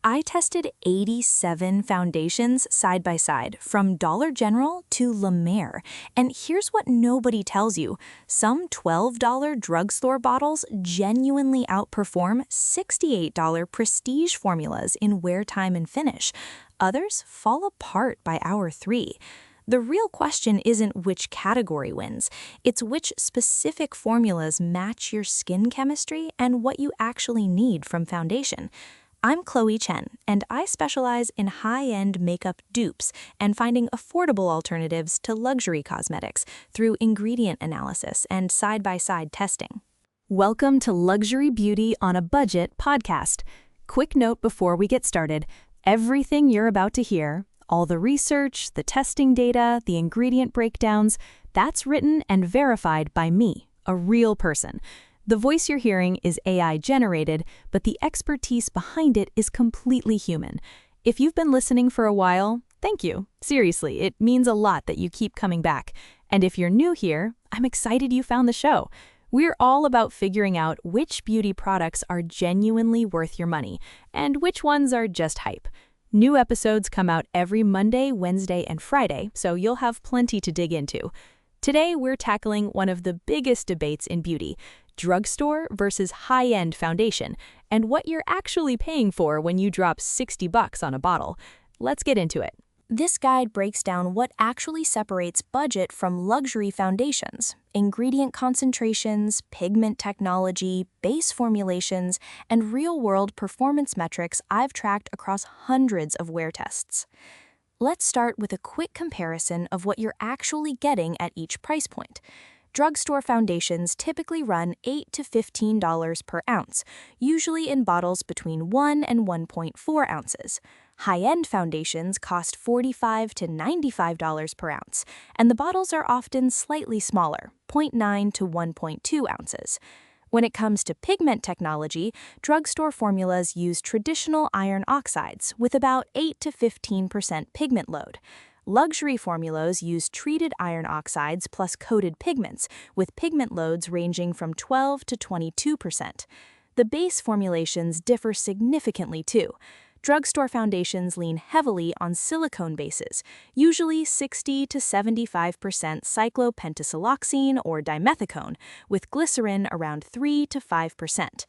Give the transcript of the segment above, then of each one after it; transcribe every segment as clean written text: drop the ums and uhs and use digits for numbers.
I tested 87 foundations side by side, from Dollar General to La Mer. And here's what nobody tells you. Some $12 drugstore bottles genuinely outperform $68 prestige formulas in wear time and finish. Others fall apart by hour 3. The real question isn't which category wins. It's which specific formulas match your skin chemistry and what you actually need from foundation. I'm Chloe Chen, and I specialize in high-end makeup dupes and finding affordable alternatives to luxury cosmetics through ingredient analysis and side-by-side testing. Welcome to Luxury Beauty on a Budget podcast. Quick note before we get started, everything you're about to hear, all the research, the testing data, the ingredient breakdowns, that's written and verified by me, a real person. The voice you're hearing is AI-generated, but the expertise behind it is completely human. If you've been listening for a while, thank you. Seriously, it means a lot that you keep coming back. And if you're new here, I'm excited you found the show. We're all about figuring out which beauty products are genuinely worth your money and which ones are just hype. New episodes come out every Monday, Wednesday, and Friday, so you'll have plenty to dig into. Today, we're tackling one of the biggest debates in beauty: drugstore versus high-end foundation, and what you're actually paying for when you drop $60 on a bottle. Let's get into it. This guide breaks down what actually separates budget from luxury foundations: ingredient concentrations, pigment technology, base formulations, and real-world performance metrics I've tracked across hundreds of wear tests. Let's start with a quick comparison of what you're actually getting at each price point. Drugstore foundations typically run $8 to $15 per ounce, usually in bottles between 1 and 1.4 ounces. High-end foundations cost $45 to $95 per ounce, and the bottles are often slightly smaller, 0.9 to 1.2 ounces. When it comes to pigment technology, drugstore formulas use traditional iron oxides with about 8 to 15% pigment load. Luxury formulas use treated iron oxides plus coated pigments, with pigment loads ranging from 12 to 22%. The base formulations differ significantly too. Drugstore foundations lean heavily on silicone bases, usually 60 to 75% cyclopentasiloxane or dimethicone, with glycerin around 3 to 5%.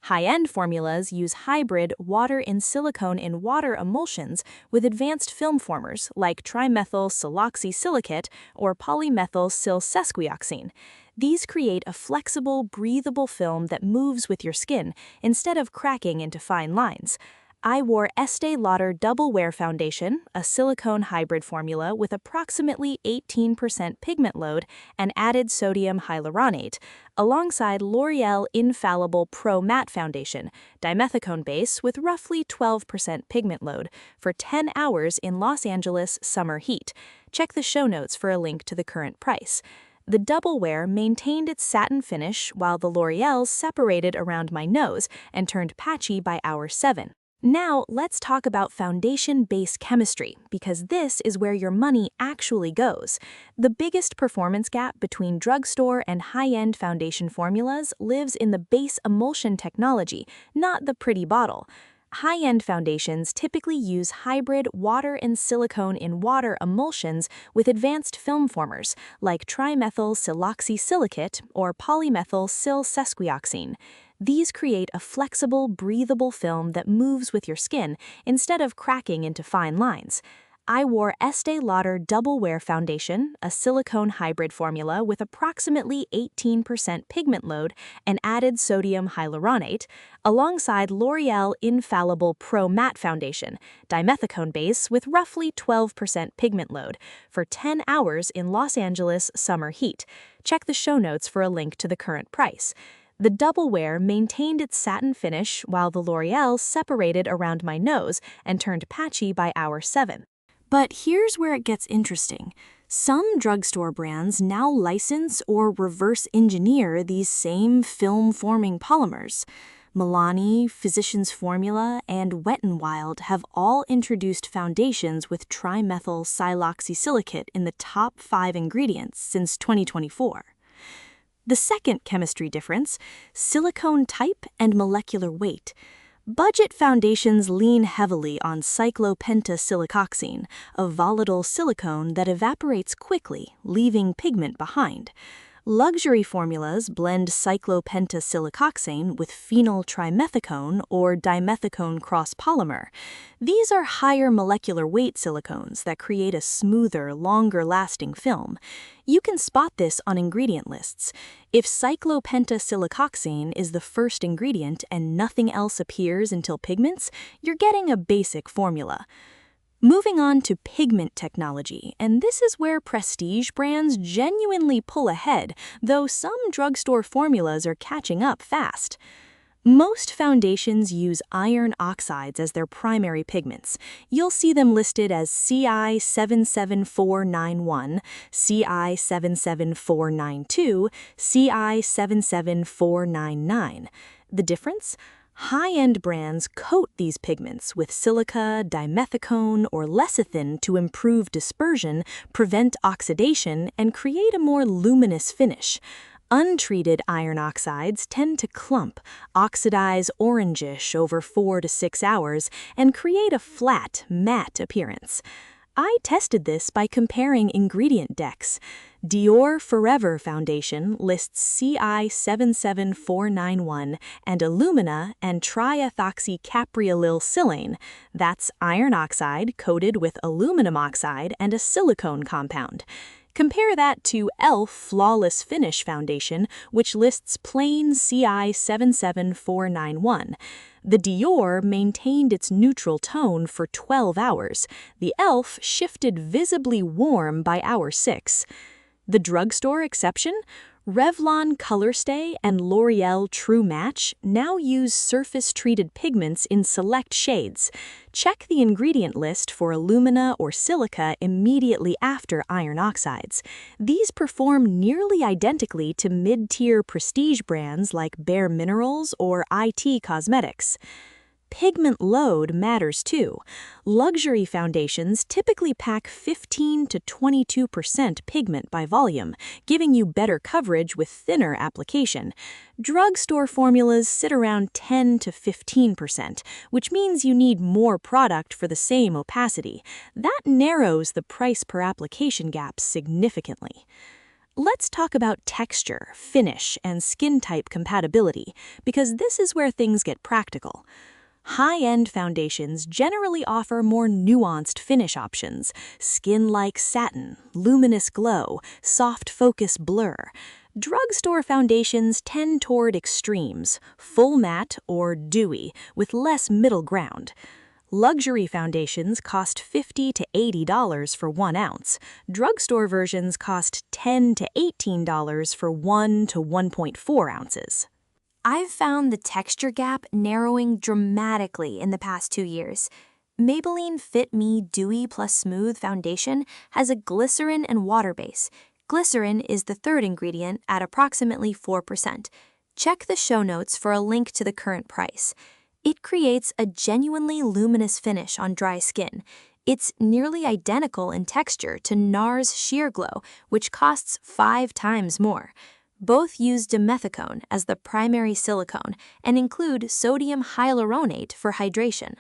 High-end formulas use hybrid water-in-silicone-in-water emulsions with advanced film formers like trimethyl-siloxysilicate or polymethyl-silsesquioxane. These create a flexible, breathable film that moves with your skin instead of cracking into fine lines. I wore Estee Lauder Double Wear Foundation, a silicone hybrid formula with approximately 18% pigment load and added sodium hyaluronate, alongside L'Oreal Infallible Pro Matte Foundation, dimethicone base with roughly 12% pigment load, for 10 hours in Los Angeles summer heat. Check the show notes for a link to the current price. The Double Wear maintained its satin finish while the L'Oreal separated around my nose and turned patchy by hour 7. Now, let's talk about foundation-based chemistry, because this is where your money actually goes. The biggest performance gap between drugstore and high-end foundation formulas lives in the base emulsion technology, not the pretty bottle. High-end foundations typically use hybrid water-in-silicone-in-water emulsions with advanced film formers like trimethyl-siloxysilicate or polymethyl-silsesquioxane. These create a flexible, breathable film that moves with your skin instead of cracking into fine lines. I wore Estee Lauder Double Wear Foundation, a silicone hybrid formula with approximately 18% pigment load and added sodium hyaluronate, alongside L'Oreal Infallible Pro Matte Foundation, dimethicone base with roughly 12% pigment load, for 10 hours in Los Angeles summer heat. Check the show notes for a link to the current price. The Double Wear maintained its satin finish while the L'Oreal separated around my nose and turned patchy by hour 7. But here's where it gets interesting. Some drugstore brands now license or reverse engineer these same film-forming polymers. Milani, Physicians Formula, and Wet n Wild have all introduced foundations with trimethyl-siloxysilicate in the top 5 ingredients since 2024. The second chemistry difference: silicone type and molecular weight. Budget foundations lean heavily on cyclopentasiloxane, a volatile silicone that evaporates quickly, leaving pigment behind. Luxury formulas blend cyclopentasiloxane with phenyltrimethicone or dimethicone cross-polymer. These are higher molecular weight silicones that create a smoother, longer-lasting film. You can spot this on ingredient lists. If cyclopentasiloxane is the first ingredient and nothing else appears until pigments, you're getting a basic formula. Moving on to pigment technology, and this is where prestige brands genuinely pull ahead, though some drugstore formulas are catching up fast. Most foundations use iron oxides as their primary pigments. You'll see them listed as CI77491, CI77492, CI77499. The difference? High-end brands coat these pigments with silica, dimethicone, or lecithin to improve dispersion, prevent oxidation, and create a more luminous finish. Untreated iron oxides tend to clump, oxidize orangish over 4 to 6 hours, and create a flat, matte appearance. I tested this by comparing ingredient decks. Dior Forever Foundation lists CI77491 and alumina and triethoxycaprylylsilane. That's iron oxide coated with aluminum oxide and a silicone compound. Compare that to e.l.f. Flawless Finish Foundation, which lists plain CI77491. The Dior maintained its neutral tone for 12 hours. The e.l.f. shifted visibly warm by hour 6. The drugstore exception? Revlon Colorstay and L'Oreal True Match now use surface-treated pigments in select shades. Check the ingredient list for alumina or silica immediately after iron oxides. These perform nearly identically to mid-tier prestige brands like Bare Minerals or IT Cosmetics. Pigment load matters too. Luxury foundations typically pack 15 to 22% pigment by volume, giving you better coverage with thinner application. Drugstore formulas sit around 10 to 15%, which means you need more product for the same opacity. That narrows the price per application gap significantly. Let's talk about texture, finish, and skin type compatibility, because this is where things get practical. High-end foundations generally offer more nuanced finish options: skin-like satin, luminous glow, soft focus blur. Drugstore foundations tend toward extremes, full matte or dewy, with less middle ground. Luxury foundations cost $50 to $80 for 1 ounce. Drugstore versions cost $10 to $18 for 1 to 1.4 ounces. I've found the texture gap narrowing dramatically in the past 2 years. Maybelline Fit Me Dewy Plus Smooth Foundation has a glycerin and water base. Glycerin is the third ingredient at approximately 4%. Check the show notes for a link to the current price. It creates a genuinely luminous finish on dry skin. It's nearly identical in texture to NARS Sheer Glow, which costs 5 times more. Both use dimethicone as the primary silicone and include sodium hyaluronate for hydration.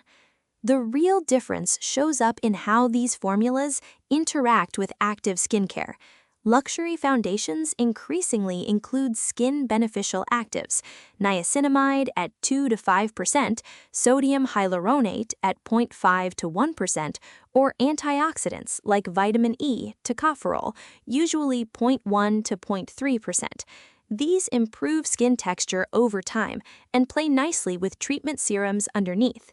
The real difference shows up in how these formulas interact with active skincare. Luxury foundations increasingly include skin-beneficial actives: niacinamide at 2 to 5%, sodium hyaluronate at 0.5 to 1%, or antioxidants like vitamin E, tocopherol, usually 0.1 to 0.3%. These improve skin texture over time and play nicely with treatment serums underneath.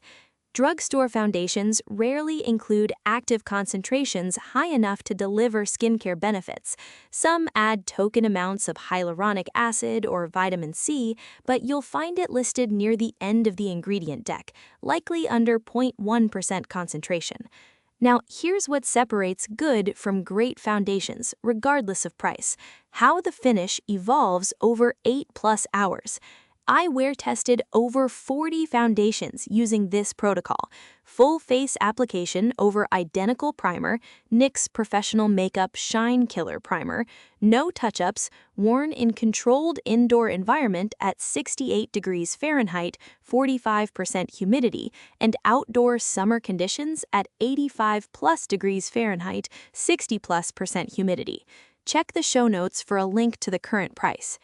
Drugstore foundations rarely include active concentrations high enough to deliver skincare benefits. Some add token amounts of hyaluronic acid or vitamin C, but you'll find it listed near the end of the ingredient deck, likely under 0.1% concentration. Now, here's what separates good from great foundations, regardless of price: how the finish evolves over 8+ hours. I wear tested over 40 foundations using this protocol. Full face application over identical primer, NYX Professional Makeup Shine Killer Primer, no touch-ups, worn in controlled indoor environment at 68 degrees Fahrenheit, 45% humidity, and outdoor summer conditions at 85 plus degrees Fahrenheit, 60 plus % humidity. Check the show notes for a link to the current price.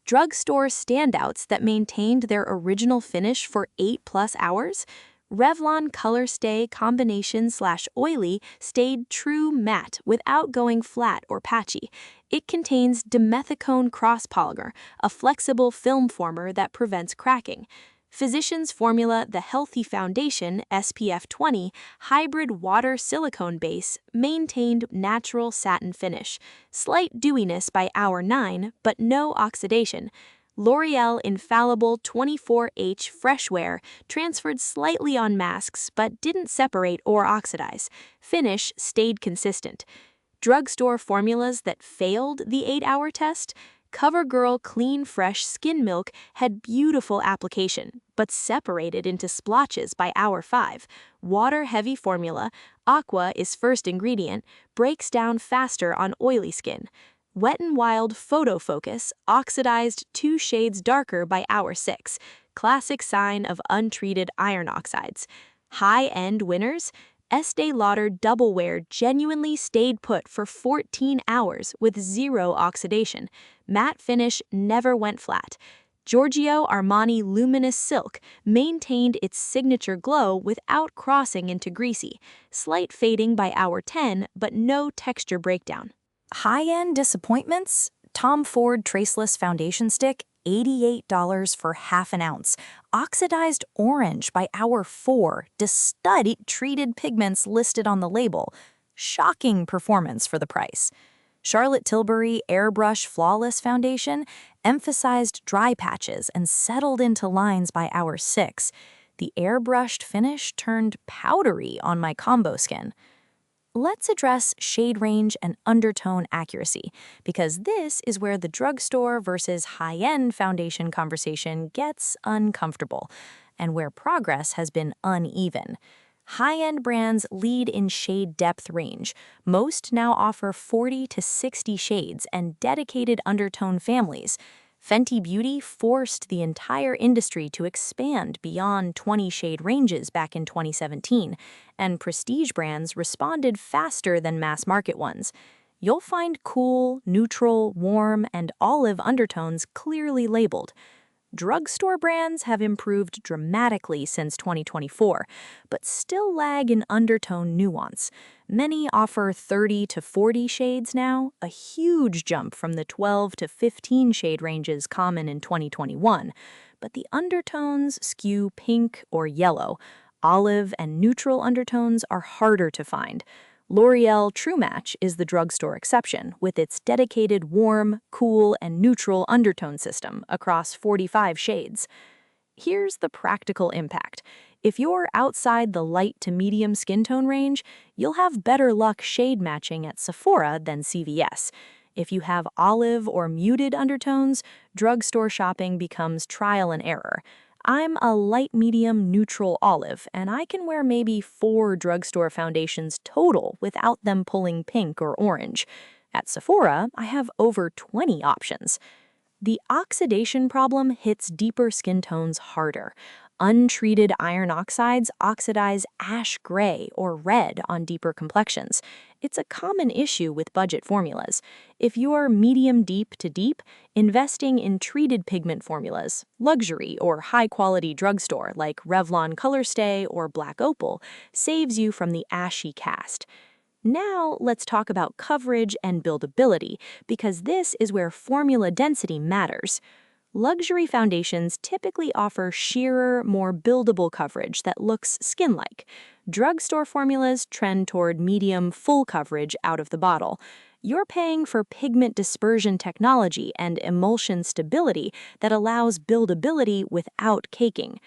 Drugstore standouts that maintained their original finish for 8+ hours? Revlon Color Stay Combination/Oily stayed true matte without going flat or patchy. It contains dimethicone cross-polymer, a flexible film former that prevents cracking. Physicians formula The Healthy Foundation SPF 20 hybrid water silicone base maintained natural satin finish. Slight dewiness by hour 9, but no oxidation. L'Oreal Infallible 24H Fresh Wear transferred slightly on masks but didn't separate or oxidize. Finish stayed consistent. Drugstore formulas that failed the 8-hour test? CoverGirl Clean Fresh Skin Milk had beautiful application, but separated into splotches by hour 5. Water-heavy formula, Aqua is first ingredient, breaks down faster on oily skin. Wet n Wild Photo Focus oxidized 2 shades darker by hour 6, classic sign of untreated iron oxides. High-end winners? Estee Lauder Double Wear genuinely stayed put for 14 hours with 0 oxidation. Matte finish never went flat. Giorgio Armani Luminous Silk maintained its signature glow without crossing into greasy. Slight fading by hour 10, but no texture breakdown. High-end disappointments? Tom Ford Traceless Foundation Stick, $88 for half an ounce. Oxidized orange by hour 4, despite treated pigments listed on the label. Shocking performance for the price. Charlotte Tilbury Airbrush Flawless Foundation emphasized dry patches and settled into lines by hour 6. The airbrushed finish turned powdery on my combo skin. Let's address shade range and undertone accuracy, because this is where the drugstore versus high-end foundation conversation gets uncomfortable, and where progress has been uneven. High-end brands lead in shade depth range. Most now offer 40 to 60 shades and dedicated undertone families. Fenty Beauty forced the entire industry to expand beyond 20-shade ranges back in 2017, and prestige brands responded faster than mass-market ones. You'll find cool, neutral, warm, and olive undertones clearly labeled. Drugstore brands have improved dramatically since 2024, but still lag in undertone nuance. Many offer 30 to 40 shades now, a huge jump from the 12 to 15 shade ranges common in 2021. But the undertones skew pink or yellow. Olive and neutral undertones are harder to find. L'Oreal True Match is the drugstore exception, with its dedicated warm, cool, and neutral undertone system across 45 shades. Here's the practical impact. If you're outside the light to medium skin tone range, you'll have better luck shade matching at Sephora than CVS. If you have olive or muted undertones, drugstore shopping becomes trial and error. I'm a light-medium neutral olive, and I can wear maybe 4 drugstore foundations total without them pulling pink or orange. At Sephora, I have over 20 options. The oxidation problem hits deeper skin tones harder. Untreated iron oxides oxidize ash gray or red on deeper complexions. It's a common issue with budget formulas. If you're medium deep to deep, investing in treated pigment formulas, luxury or high-quality drugstore like Revlon Color Stay or Black Opal, saves you from the ashy cast. Now let's talk about coverage and buildability, because this is where formula density matters. Luxury foundations typically offer sheerer, more buildable coverage that looks skin-like. Drugstore formulas trend toward medium, full coverage out of the bottle. You're paying for pigment dispersion technology and emulsion stability that allows buildability without caking.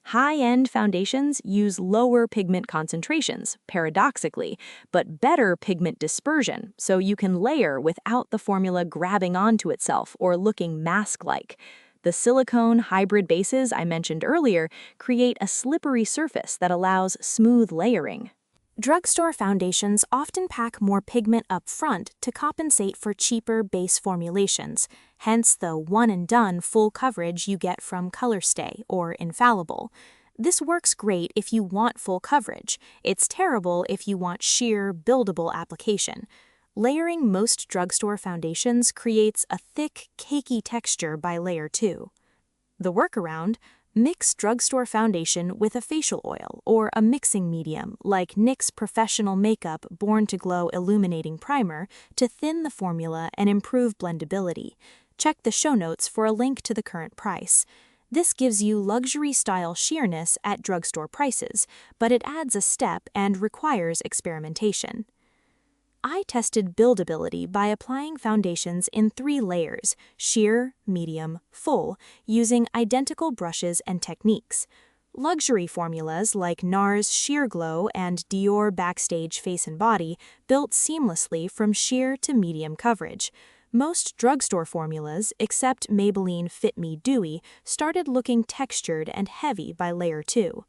High-end foundations use lower pigment concentrations, paradoxically, but better pigment dispersion, so you can layer without the formula grabbing onto itself or looking mask-like. The silicone hybrid bases I mentioned earlier create a slippery surface that allows smooth layering. Drugstore foundations often pack more pigment up front to compensate for cheaper base formulations, hence the one-and-done full coverage you get from Colorstay or Infallible. This works great if you want full coverage. It's terrible if you want sheer, buildable application. Layering most drugstore foundations creates a thick, cakey texture by layer 2. The workaround: mix drugstore foundation with a facial oil or a mixing medium like NYX Professional Makeup Born to Glow Illuminating Primer to thin the formula and improve blendability. Check the show notes for a link to the current price. This gives you luxury-style sheerness at drugstore prices, but it adds a step and requires experimentation. I tested buildability by applying foundations in 3 layers, sheer, medium, full, using identical brushes and techniques. Luxury formulas like NARS Sheer Glow and Dior Backstage Face and Body built seamlessly from sheer to medium coverage. Most drugstore formulas, except Maybelline Fit Me Dewy, started looking textured and heavy by layer 2.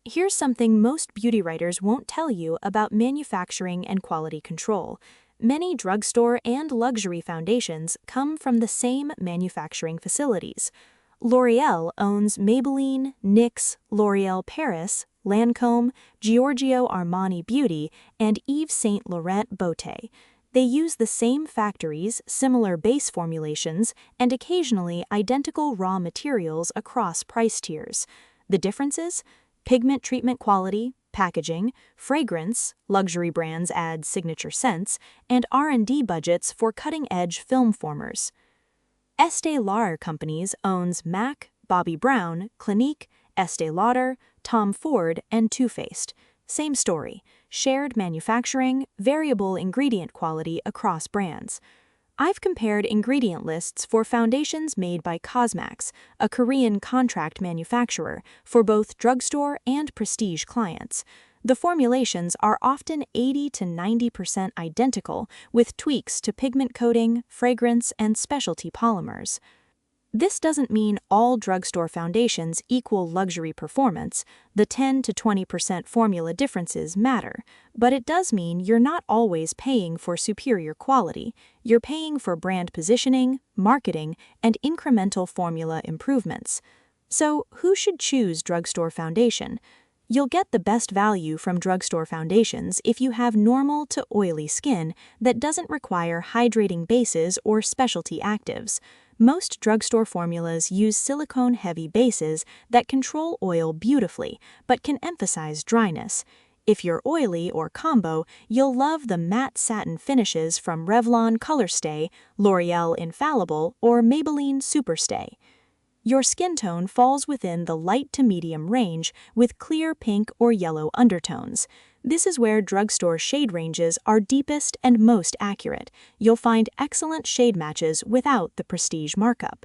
Here's something most beauty writers won't tell you about manufacturing and quality control. Many drugstore and luxury foundations come from the same manufacturing facilities. L'Oreal owns Maybelline, NYX, L'Oreal Paris, Lancôme, Giorgio Armani Beauty, and Yves Saint Laurent Beauté. They use the same factories, similar base formulations, and occasionally identical raw materials across price tiers. The differences? Pigment treatment quality, packaging, fragrance, luxury brands add signature scents, and R&D budgets for cutting-edge film formers. Estée Lauder Companies owns MAC, Bobbi Brown, Clinique, Estée Lauder, Tom Ford, and Too Faced. Same story: shared manufacturing, variable ingredient quality across brands. I've compared ingredient lists for foundations made by Cosmax, a Korean contract manufacturer, for both drugstore and prestige clients. The formulations are often 80 to 90% identical, with tweaks to pigment coating, fragrance, and specialty polymers. This doesn't mean all drugstore foundations equal luxury performance. The 10 to 20% formula differences matter, but it does mean you're not always paying for superior quality. You're paying for brand positioning, marketing, and incremental formula improvements. So, who should choose drugstore foundation? You'll get the best value from drugstore foundations if you have normal to oily skin that doesn't require hydrating bases or specialty actives. Most drugstore formulas use silicone-heavy bases that control oil beautifully, but can emphasize dryness. If you're oily or combo, you'll love the matte satin finishes from Revlon Colorstay, L'Oreal Infallible, or Maybelline Superstay. Your skin tone falls within the light to medium range with clear pink or yellow undertones. This is where drugstore shade ranges are deepest and most accurate. You'll find excellent shade matches without the prestige markup.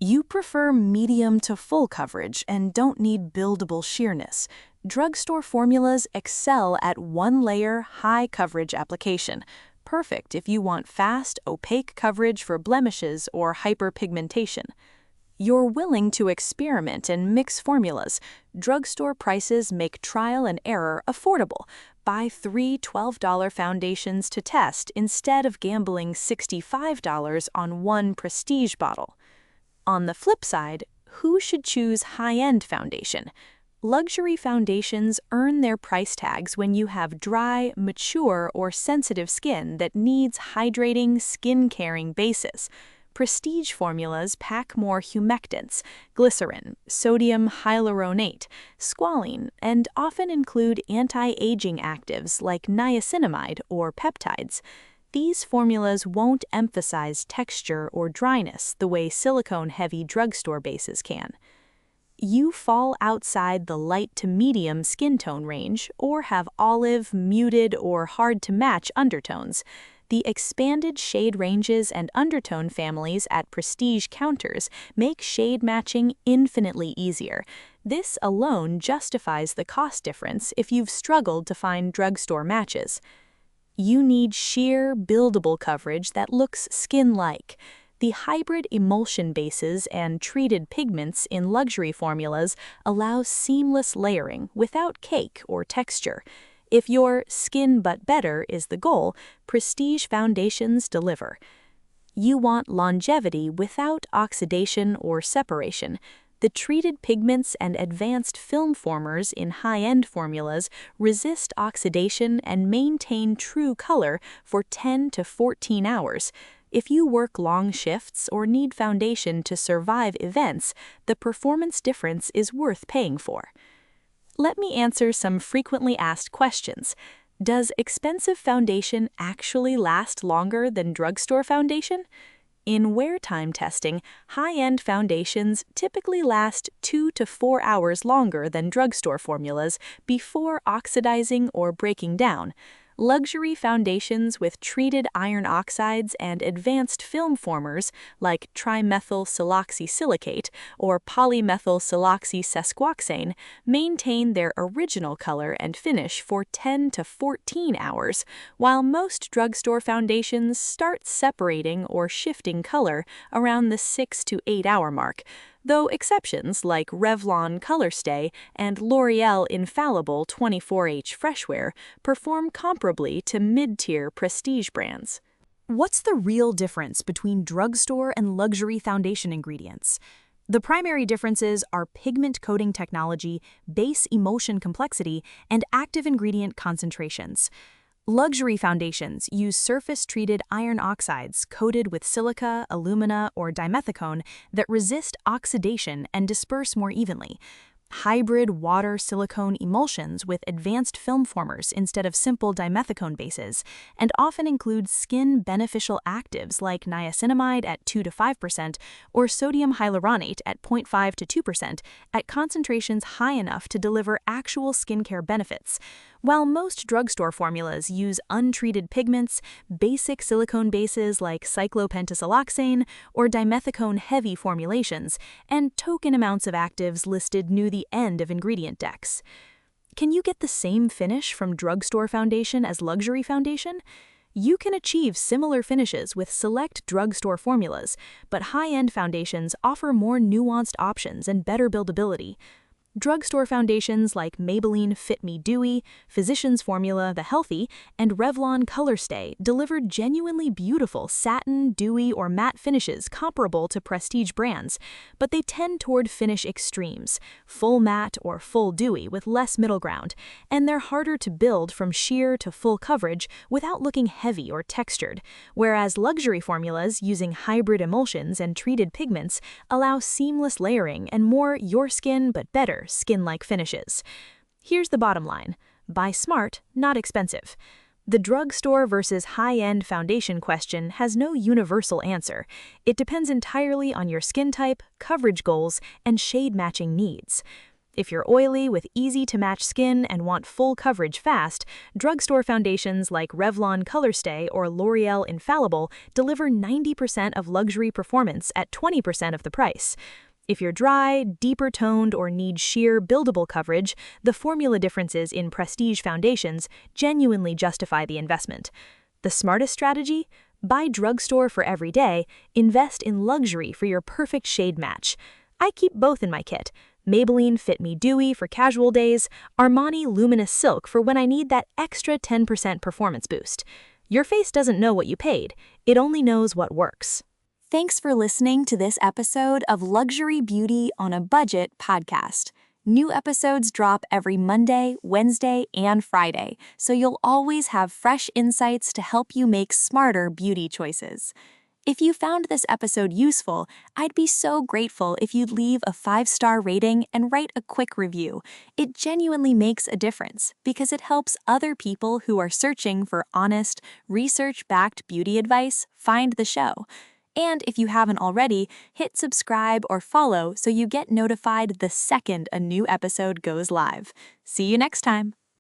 You prefer medium to full coverage and don't need buildable sheerness. Drugstore formulas excel at one-layer, high-coverage application. Perfect if you want fast, opaque coverage for blemishes or hyperpigmentation. You're willing to experiment and mix formulas. Drugstore prices make trial and error affordable. Buy 3 $12 foundations to test instead of gambling $65 on one prestige bottle. On the flip side, who should choose high-end foundation? Luxury foundations earn their price tags when you have dry, mature, or sensitive skin that needs hydrating, skin-caring bases. Prestige formulas pack more humectants, glycerin, sodium hyaluronate, squalene, and often include anti-aging actives like niacinamide or peptides. These formulas won't emphasize texture or dryness the way silicone-heavy drugstore bases can. You fall outside the light to medium skin tone range or have olive, muted, or hard-to-match undertones. The expanded shade ranges and undertone families at prestige counters make shade matching infinitely easier. This alone justifies the cost difference if you've struggled to find drugstore matches. You need sheer, buildable coverage that looks skin-like. The hybrid emulsion bases and treated pigments in luxury formulas allow seamless layering without cake or texture. If your skin but better is the goal, prestige foundations deliver. You want longevity without oxidation or separation. The treated pigments and advanced film formers in high-end formulas resist oxidation and maintain true color for 10 to 14 hours. If you work long shifts or need foundation to survive events, the performance difference is worth paying for. Let me answer some frequently asked questions. Does expensive foundation actually last longer than drugstore foundation? In wear time testing, high-end foundations typically last 2 to 4 hours longer than drugstore formulas before oxidizing or breaking down. Luxury foundations with treated iron oxides and advanced film formers like trimethylsiloxysilicate or polymethylsiloxysesquioxane maintain their original color and finish for 10 to 14 hours, while most drugstore foundations start separating or shifting color around the 6 to 8 hour mark, though exceptions like Revlon Colorstay and L'Oreal Infallible 24H Freshwear perform comparably to mid-tier prestige brands. What's the real difference between drugstore and luxury foundation ingredients? The primary differences are pigment coating technology, base emulsion complexity, and active ingredient concentrations. Luxury foundations use surface-treated iron oxides coated with silica, alumina, or dimethicone that resist oxidation and disperse more evenly. Hybrid water-silicone emulsions with advanced film formers instead of simple dimethicone bases, and often include skin-beneficial actives like niacinamide at 2 to 5% or sodium hyaluronate at 0.5 to 2% at concentrations high enough to deliver actual skincare benefits. While most drugstore formulas use untreated pigments, basic silicone bases like cyclopentasiloxane or dimethicone-heavy formulations, and token amounts of actives listed near the end of ingredient decks. Can you get the same finish from drugstore foundation as luxury foundation? You can achieve similar finishes with select drugstore formulas, but high-end foundations offer more nuanced options and better buildability. Drugstore foundations like Maybelline Fit Me Dewy, Physicians Formula The Healthy, and Revlon Colorstay deliver genuinely beautiful satin, dewy, or matte finishes comparable to prestige brands, but they tend toward finish extremes, full matte or full dewy with less middle ground, and they're harder to build from sheer to full coverage without looking heavy or textured, whereas luxury formulas using hybrid emulsions and treated pigments allow seamless layering and more your skin but better skin-like finishes. Here's the bottom line. Buy smart, not expensive. The drugstore versus high-end foundation question has no universal answer. It depends entirely on your skin type, coverage goals, and shade-matching needs. If you're oily with easy-to-match skin and want full coverage fast, drugstore foundations like Revlon Colorstay or L'Oreal Infallible deliver 90% of luxury performance at 20% of the price. If you're dry, deeper toned, or need sheer buildable coverage, the formula differences in prestige foundations genuinely justify the investment. The smartest strategy? Buy drugstore for every day, invest in luxury for your perfect shade match. I keep both in my kit. Maybelline Fit Me Dewy for casual days, Armani Luminous Silk for when I need that extra 10% performance boost. Your face doesn't know what you paid, it only knows what works. Thanks for listening to this episode of Luxury Beauty on a Budget podcast. New episodes drop every Monday, Wednesday, and Friday, so you'll always have fresh insights to help you make smarter beauty choices. If you found this episode useful, I'd be so grateful if you'd leave a 5-star rating and write a quick review. It genuinely makes a difference because it helps other people who are searching for honest, research-backed beauty advice find the show. And if you haven't already, hit subscribe or follow so you get notified the second a new episode goes live. See you next time.